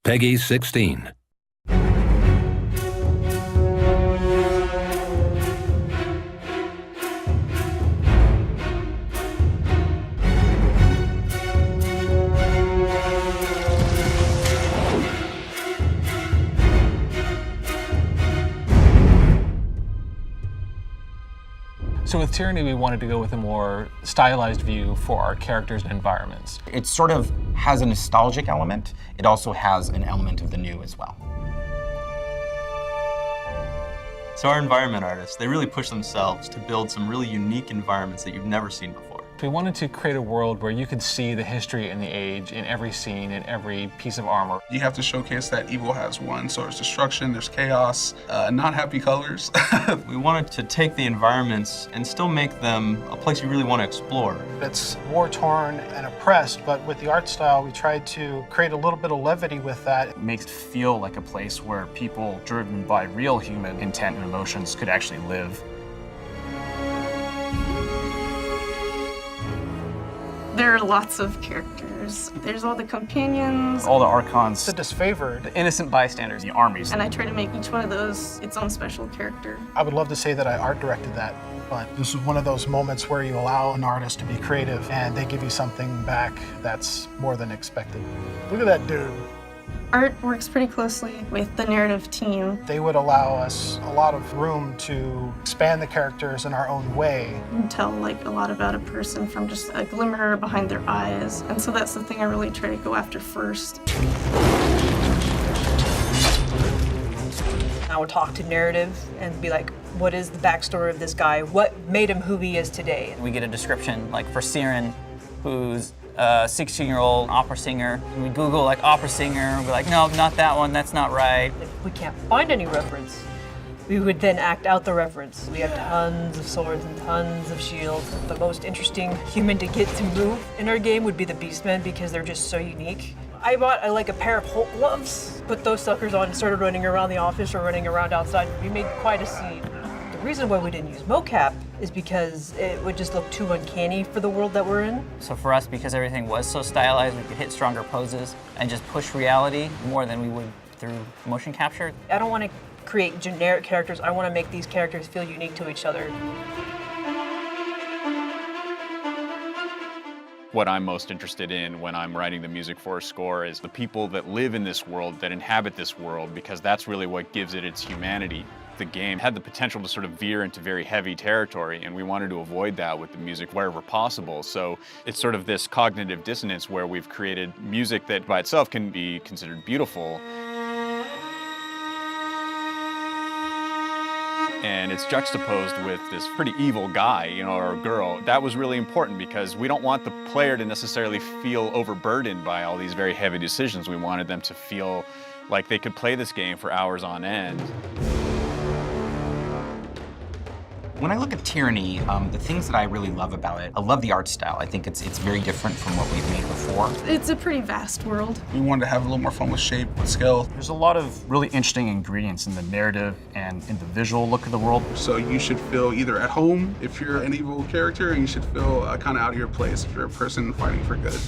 Peggy 16. So with Tyranny, we wanted to go with a more stylized view for our characters and environments. It sort of has a nostalgic element. It also has an element of the new as well. So our environment artists, they really push themselves to build some really unique environments that you've never seen before. We wanted to create a world where you could see the history and the age in every scene, in every piece of armor. You have to showcase that evil has won. So there's destruction, there's chaos, not happy colors. We wanted to take the environments and still make them a place you really want to explore. It's war-torn and oppressed, but with the art style, we tried to create a little bit of levity with that. It makes it feel like a place where people driven by real human intent and emotions could actually live. There are lots of characters. There's all the companions. All the archons. The disfavored. The innocent bystanders. The armies. And I try to make each one of those its own special character. I would love to say that I art directed that, but this is one of those moments where you allow an artist to be creative and they give you something back that's more than expected. Look at that dude. Art works pretty closely with the narrative team. They would allow us a lot of room to expand the characters in our own way. You can tell like a lot about a person from just a glimmer behind their eyes. And so that's the thing I really try to go after first. I would talk to narrative and be like, what is the backstory of this guy? What made him who he is today? We get a description, like for Siren, who's a 16-year-old opera singer. And we Google like opera singer, we're like, no, not that one, that's not right. If we can't find any reference, we would then act out the reference. We have tons of swords and tons of shields. The most interesting human to get to move in our game would be the Beastmen because they're just so unique. I bought like a pair of Hulk gloves, put those suckers on and started running around the office or running around outside. We made quite a scene. The reason why we didn't use mocap is because it would just look too uncanny for the world that we're in. So for us, because everything was so stylized, we could hit stronger poses and just push reality more than we would through motion capture. I don't want to create generic characters. I want to make these characters feel unique to each other. What I'm most interested in when I'm writing the music for a score is the people that live in this world, that inhabit this world, because that's really what gives it its humanity. The game had the potential to sort of veer into very heavy territory, and we wanted to avoid that with the music wherever possible. So it's sort of this cognitive dissonance where we've created music that by itself can be considered beautiful, and it's juxtaposed with this pretty evil guy, or girl. That was really important because we don't want the player to necessarily feel overburdened by all these very heavy decisions. We wanted them to feel like they could play this game for hours on end. When I look at Tyranny, the things that I really love about it, I love the art style. I think it's very different from what we've made before. It's a pretty vast world. We wanted to have a little more fun with shape, with scale. There's a lot of really interesting ingredients in the narrative and in the visual look of the world. So you should feel either at home if you're an evil character, and you should feel kind of out of your place if you're a person fighting for good.